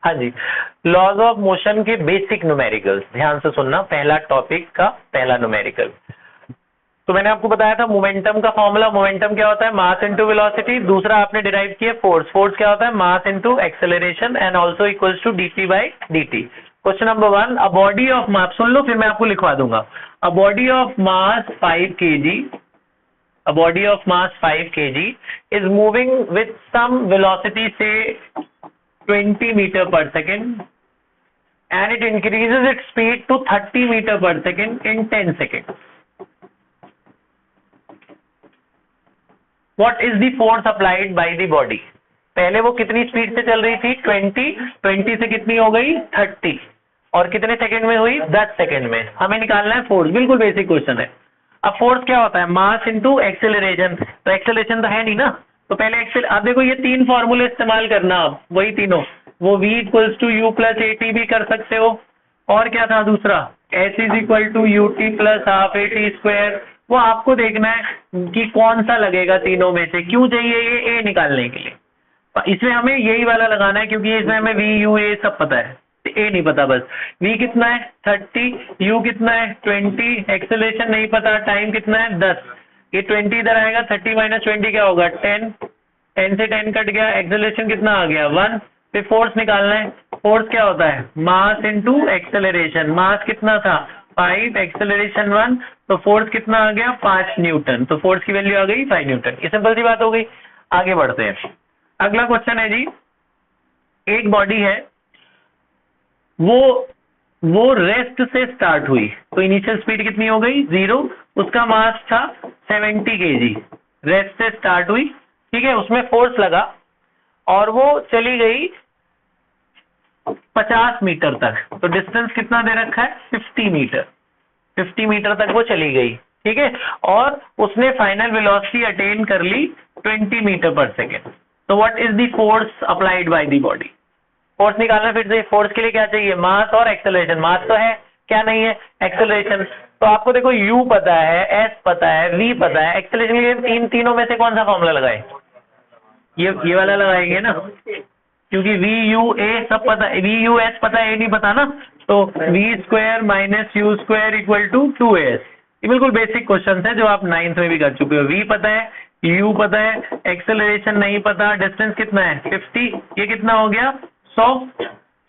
हाँ जी, laws of motion के basic numericals, ध्यान से सुनना, पहला टॉपिक का पहला न्यूमेरिकल। तो मैंने आपको बताया था मोमेंटम का फॉर्मूला, मोमेंटम क्या होता है, मास इनटू वेलोसिटी। दूसरा आपने डिराइव किया फोर्स, फोर्स क्या होता है, mass into acceleration and also equals to dt by dt। Question number 1, a body of mass, सुन लो फिर मैं आपको लिखवा दूंगा। A body of mass 5 kg, a body of mass 5 kg is moving with some velocity, say 20 meter per second, and it increases its speed to 30 meter per second in 10 seconds. What is the force applied by the body? पहले वो कितनी speed से चल रही थी, 20 से कितनी हो गई 30, और कितने सेकंड में हुई, 10 सेकंड में। हमें निकालना है फोर्स, बिल्कुल बेसिक क्वेश्चन है। अब फोर्स क्या होता है, मास इनटू एक्सेलरेशन। तो एक्सेलरेशन तो है नहीं ना, तो पहले अब देखो ये तीन फॉर्मूले इस्तेमाल करना, आप वही तीनों, वो v equals to u plus a t भी कर सकते हो, और क्या था दूसरा, s is equal to u t plus half a t square. वो आपको देखना है कि कौन सा लगेगा तीनों में से, क्यों चाहिए ये ए निकालने के लिए। इसमें हमें यही वाला लगाना है क्योंकि इसमें हमें वी यू ए सब पता है, ए नहीं पता बस। v कितना है 30, u कितना है 20, एक्सेलरेशन नहीं पता, टाइम कितना है 10। ये 20 इधर आएगा, 30 माइनस 20 क्या होगा 10, 10 से 10 कट गया, एक्सेलरेशन कितना आ गया 1। फिर फोर्स निकालना है, फोर्स क्या होता है मास इनटू एक्सेलरेशन। मास कितना था 5, एक्सेलरेशन 1, तो फोर्स कितना आ गया 5 न्यूटन। तो फोर्स की वैल्यू आ गई 5 न्यूटन। ये सिंपल सी बात हो गई। आगे बढ़ते हैं, अगला क्वेश्चन है जी, एक बॉडी है, वो रेस्ट से स्टार्ट हुई, तो इनिशियल स्पीड कितनी हो गई 0, उसका मास था 70 kg, रेस्ट से स्टार्ट हुई, ठीक है, उसमें फोर्स लगा और वो चली गई 50 मीटर तक। तो डिस्टेंस कितना दे रखा है 50 मीटर, 50 मीटर तक वो चली गई, ठीक है, और उसने फाइनल वेलोसिटी अटेन कर ली 20 मीटर पर सेकेंड। तो what is the force applied by the body. Force निकालना, फिर से फोर्स के लिए क्या चाहिए, मास और एक्सेलरेशन। मास तो है, क्या नहीं है, एक्सेलरेशन। तो आपको देखो u पता है, s पता है, v पता है, एक्सेलरेशन के लिए तीनों में से कौन सा फॉर्मूला लगाए, ये वाला लगाएंगे ना, क्योंकि v u a सब पता है, v u s पता है, a नहीं पता ना, तो v square minus u square equal to 2as। ये बिल्कुल बेसिक क्वेश्चन है जो आप 9th में भी कर चुके हो। v पता है, u पता है, एक्सेलरेशन नहीं पता, डिस्टेंस कितना है 50, ये कितना हो गया 100,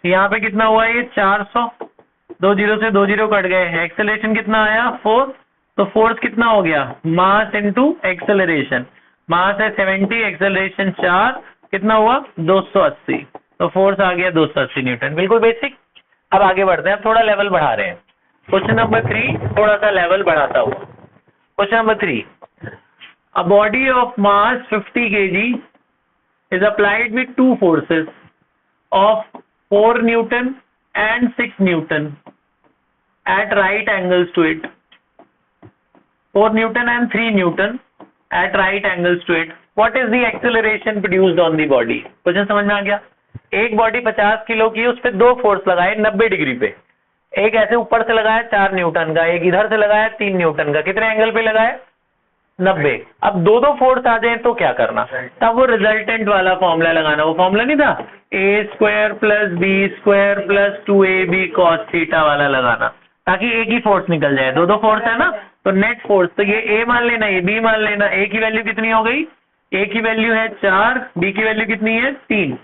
यहाँ पे कितना हुआ ये 400, 2 जीरो से 2 जीरो कट गए, एक्सेलरेशन कितना आया 4, तो फोर्स कितना हो गया मास इनटू एक्सेलरेशन। मास है 70, एक्सेलरेशन 4, कितना हुआ 280, तो फोर्स आ गया 280 न्यूटन। बिल्कुल बेसिक। अब आगे बढ़ते हैं, अब थोड़ा लेवल बढ़ा रहे हैं। क्वेश्चन नंबर 3, थोड़ा सा लेवल बढ़ाता हुआ। Question number 3, a body of mass 50 kg is applied with two forces of 4 Newton and 6 Newton at right angles to it. 4 Newton and 3 Newton at right angles to it. What is the acceleration produced on the body? Question समझ में आ गया। एक body 50 kilo की, उस पर 2 force लगाए 90 degree पे, एक ऐसे ऊपर से लगाया 4 न्यूटन का, एक इधर से लगाया 3 न्यूटन का, कितने एंगल पे लगाया 90। अब दो फोर्स आ जाए तो क्या करना, तब वो रिजल्टेंट वाला फॉर्मूला लगाना। वो फॉर्मूला नहीं था a square plus b square plus 2ab cos theta वाला लगाना, ताकि एक ही फोर्स निकल जाए। दो फोर्स है ना, तो नेट फोर्स, तो ये ए मान लेना, ये बी मान लेना। ए की वैल्यू कितनी हो गई, ए की वैल्यू है 4, बी की वैल्यू कितनी है 3,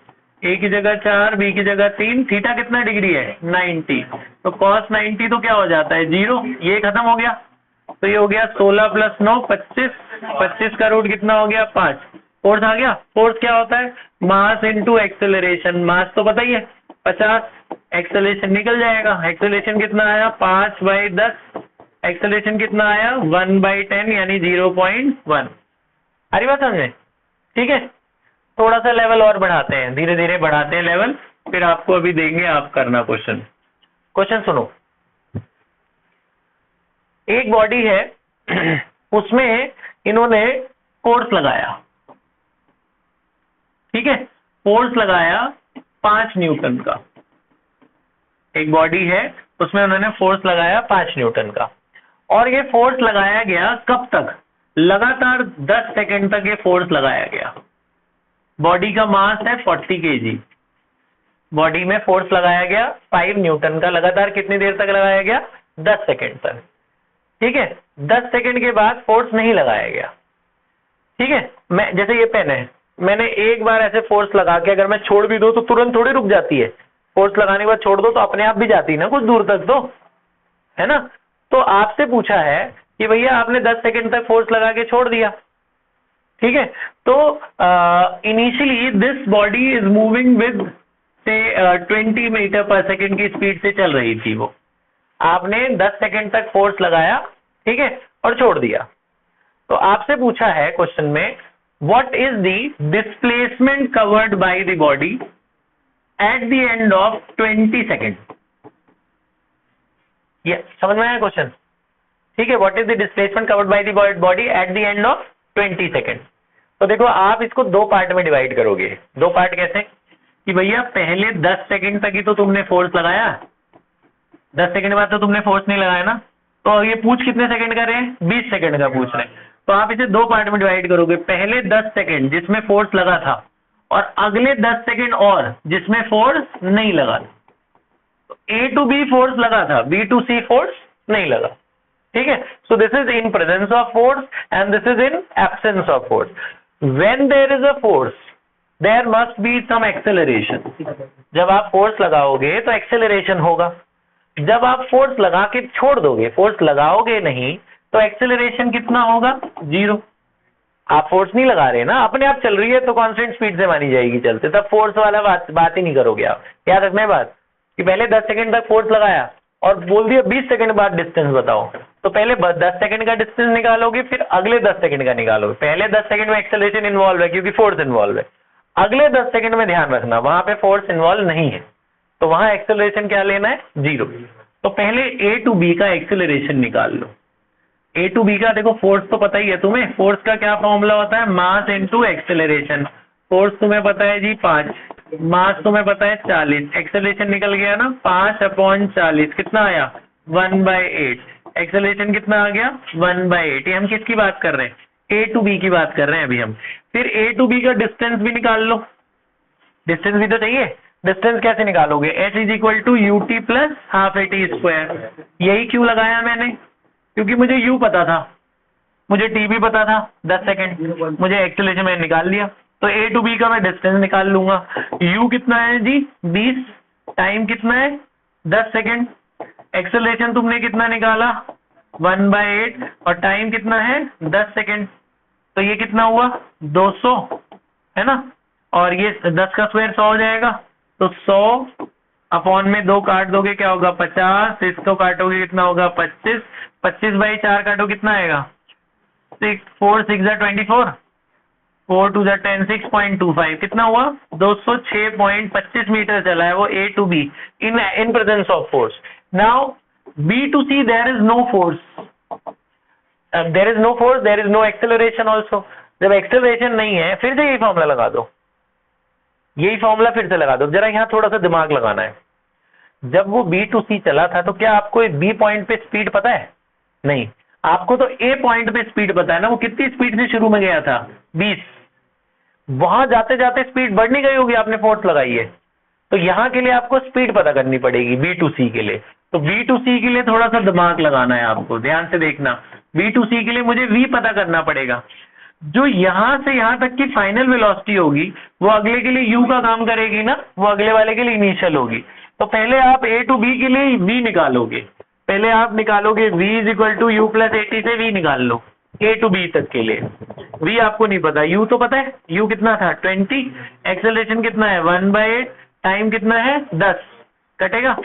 ए की जगह 4, बी की जगह 3, थीटा कितना डिग्री है 90, तो cos 90 तो क्या हो जाता है 0, ये खत्म हो गया। तो ये हो गया 16 प्लस 9 25, 25 का रूट कितना हो गया 5, फोर्स आ गया। फोर्स क्या होता है मास इनटू एक्सेलरेशन। मास तो पता ही है 50, एक्सेलरेशन निकल जाएगा, एक्सेलरेशन कितना आया 5/10, एक्सेलरेशन कितना आया 1/10 यानी 0.1। अरे बात समझे, ठीक है। थोड़ा सा लेवल और बढ़ाते हैं, धीरे धीरे बढ़ाते हैं लेवल, फिर आपको अभी देंगे आप करना क्वेश्चन। क्वेश्चन सुनो, एक बॉडी है उसमें इन्होंने फोर्स लगाया, ठीक है, फोर्स लगाया 5 न्यूटन का। एक बॉडी है उसमें उन्होंने फोर्स लगाया 5 न्यूटन का, और ये फोर्स लगाया गया कब तक, लगातार 10 सेकंड तक ये फोर्स लगाया गया। बॉडी का मास है 40 kg, बॉडी में फोर्स लगाया गया 5 न्यूटन का, लगातार कितनी देर तक लगाया गया? 10 सेकेंड तक। ठीक है, 10 सेकेंड के बाद फोर्स नहीं लगाया गया। ठीक है, मैं जैसे ये पेन है, मैंने एक बार ऐसे फोर्स लगा के अगर मैं छोड़ भी दूं तो तुरंत थोड़ी रुक जाती है। फोर्स लगाने के बाद छोड़ दो तो अपने आप भी जाती है ना कुछ दूर तक, तो है ना। तो आपसे पूछा है कि भैया आपने 10 सेकेंड तक फोर्स लगा के छोड़ दिया। ठीक है, तो initially this body is moving with से 20 मीटर पर सेकेंड की स्पीड से चल रही थी वो। आपने 10 सेकेंड तक फोर्स लगाया, ठीक है, और छोड़ दिया। तो आपसे पूछा है क्वेश्चन में, what is the displacement covered by the body at the end of 20 second. ये समझ में आया क्वेश्चन? ठीक है, what is the displacement covered by the body at the end of 20 second. तो देखो, आप इसको दो पार्ट में डिवाइड करोगे। दो पार्ट कैसे? कि भैया पहले 10 सेकेंड तक ही तो तुमने फोर्स लगाया, 10 सेकेंड बाद तो तुमने फोर्स नहीं लगाया ना। तो ये पूछ कितने सेकंड का रहे हैं? 20 सेकंड का पूछ रहे हैं। तो आप इसे दो पार्ट में डिवाइड करोगे, पहले 10 सेकंड जिसमें फोर्स लगा था और अगले 10 सेकंड और जिसमें फोर्स नहीं लगा। तो A to B फोर्स लगा था, B to C फोर्स नहीं लगा। ठीक है, so this is in presence of force and this is in absence of force. When there is a force there must be some acceleration. जब आप force लगाओगे तो एक्सेलरेशन होगा। जब आप फोर्स लगा के छोड़ दोगे, फोर्स लगाओगे नहीं, तो एक्सेलरेशन कितना होगा? 0। आप फोर्स नहीं लगा रहे ना, अपने आप चल रही है तो कांस्टेंट स्पीड से मानी जाएगी चलते, तब फोर्स वाला बात ही नहीं करोगे आप। याद रखना है बात कि पहले 10 सेकंड तक फोर्स लगाया और बोल दिया 20 सेकंड बाद डिस्टेंस बताओ, तो पहले 10 सेकंड का डिस्टेंस निकालोगे, फिर अगले 10 सेकंड का निकालोगे। पहले 10 सेकंड में एक्सेलरेशन इन्वॉल्व है क्योंकि फोर्स इन्वॉल्व है। अगले 10 सेकंड में ध्यान रखना वहां पे फोर्स इन्वॉल्व नहीं है, तो वहां एक्सेलरेशन क्या लेना है? 0। तो पहले A to B का एक्सेलरेशन निकाल लो। A to B का देखो, फोर्स तो पता ही है तुम्हें, फोर्स का क्या फॉर्मूला होता है? Mass into acceleration. फोर्स तुम्हें पता है जी 5, मास तुम्हें पता है 40, एक्सेलरेशन निकल गया ना 5/40, कितना आया? 1/8। एक्सेलरेशन कितना आ गया? 1/8। ये हम किसकी बात कर रहे हैं? A to B की बात कर रहे हैं अभी हम। फिर A to B का डिस्टेंस भी निकाल लो, डिस्टेंस भी तो चाहिए। डिस्टेंस कैसे निकालोगे? h is equal to u t plus half a t square. यही क्यों लगाया मैंने? क्योंकि मुझे u पता था, मुझे t भी पता था 10 सेकेंड, मुझे एक्सेलरेशन मैंने निकाल लिया। तो A to B का मैं डिस्टेंस निकाल लूंगा। u कितना है जी? 20। टाइम कितना है? 10 सेकेंड। एक्सेलरेशन तुमने कितना निकाला? 1/8। और टाइम कितना है? 10 सेकेंड। तो ये कितना हुआ? 200, है ना। और ये 10 का स्क्वायर 100 हो जाएगा, तो 100 अपॉन में 2 काट दोगे क्या होगा? 50। इसको काटोगे कितना होगा? 25। 25/4 काटो कितना आएगा? 6 4 6 24, 4 2 10, 6.25। कितना हुआ? 206.25 मीटर चला है वो A to B in presence of force. Now B to C there is no force, there is no force, there is no acceleration also. जब एक्सेलरेशन नहीं है, फिर से यही फॉर्मूला लगा दो, यही फॉर्मूला फिर से लगा दो। जरा यहाँ थोड़ा सा दिमाग लगाना है। जब वो B to C चला था तो क्या आपको B पॉइंट पे स्पीड पता है? नहीं, आपको तो A पॉइंट पे स्पीड पता है ना। वो कितनी स्पीड से शुरू में गया था? 20। वहां जाते जाते स्पीड बढ़ नहीं गई होगी, आपने फोर्स लगाई है। तो यहाँ के लिए आपको स्पीड पता करनी पड़ेगी B to C के लिए। तो B to C के लिए थोड़ा सा दिमाग लगाना है आपको, ध्यान से देखना। B to C के लिए मुझे V पता करना पड़ेगा। जो यहां से यहां तक की फाइनल वेलोसिटी होगी वो अगले के लिए U का काम करेगी ना, वो अगले वाले के लिए इनिशियल होगी। तो पहले आप A to B के लिए V निकालोगे, पहले आप निकालोगे V is equal to U plus 80 से V निकाल लो A to B तक के लिए। V आपको नहीं पता, U तो पता है। U कितना था? 20। एक्सेलरेशन कितना है? 1/8। टाइम कितना है? 10। कटेगा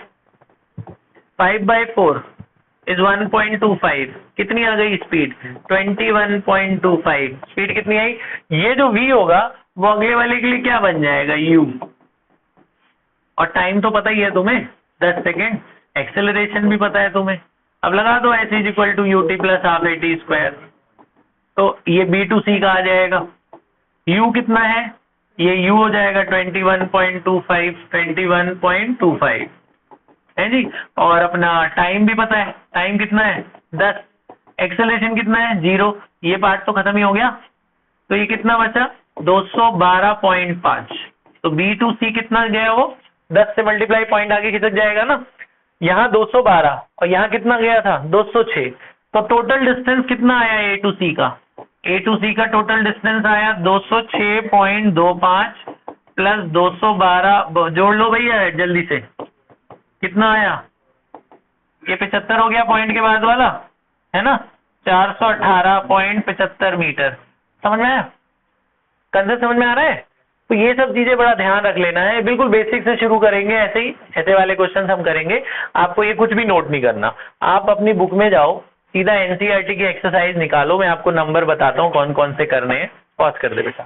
5/4 इज 1.25। कितनी आ गई स्पीड? 21.25। स्पीड कितनी आई? ये जो V होगा वो अगले वाले के लिए क्या बन जाएगा? U। और टाइम तो पता ही है तुम्हें, 10 सेकेंड। एक्सेलरेशन भी पता है तुम्हें। अब लगा दो h is equal to u t plus half a t square. तो ये B to C का आ जाएगा। U कितना है? ये U हो जाएगा 21.25, 21.25 है जी। और अपना टाइम भी पता है, टाइम कितना है? 10। एक्सेलरेशन कितना है? 0। ये पार्ट तो खत्म ही हो गया। तो ये कितना बचा? 212.5। तो B to C कितना गया? वो 10 से मल्टीप्लाई पॉइंट आगे खिसक जाएगा ना। यहाँ 212 और यहाँ कितना गया था 206, तो टोटल डिस्टेंस कितना आया ए टू सी का? ए टू सी का टोटल डिस्टेंस आया 206.25 प्लस 212, जोड़ लो भैया जल्दी से, कितना आया? ये 75 हो गया पॉइंट के बाद वाला, है ना, 418.75 मीटर। समझ में आया? कंसेप्ट समझ में आ रहा है? तो ये सब चीजें बड़ा ध्यान रख लेना है, बिल्कुल बेसिक से शुरू करेंगे, ऐसे ही ऐसे वाले क्वेश्चन हम करेंगे। आपको ये कुछ भी नोट नहीं करना, आप अपनी बुक में जाओ, सीधा एनसीईआरटी की एक्सरसाइज निकालो, मैं आपको नंबर बताता हूँ कौन कौन से करने हैं। पॉज कर दे बेटा।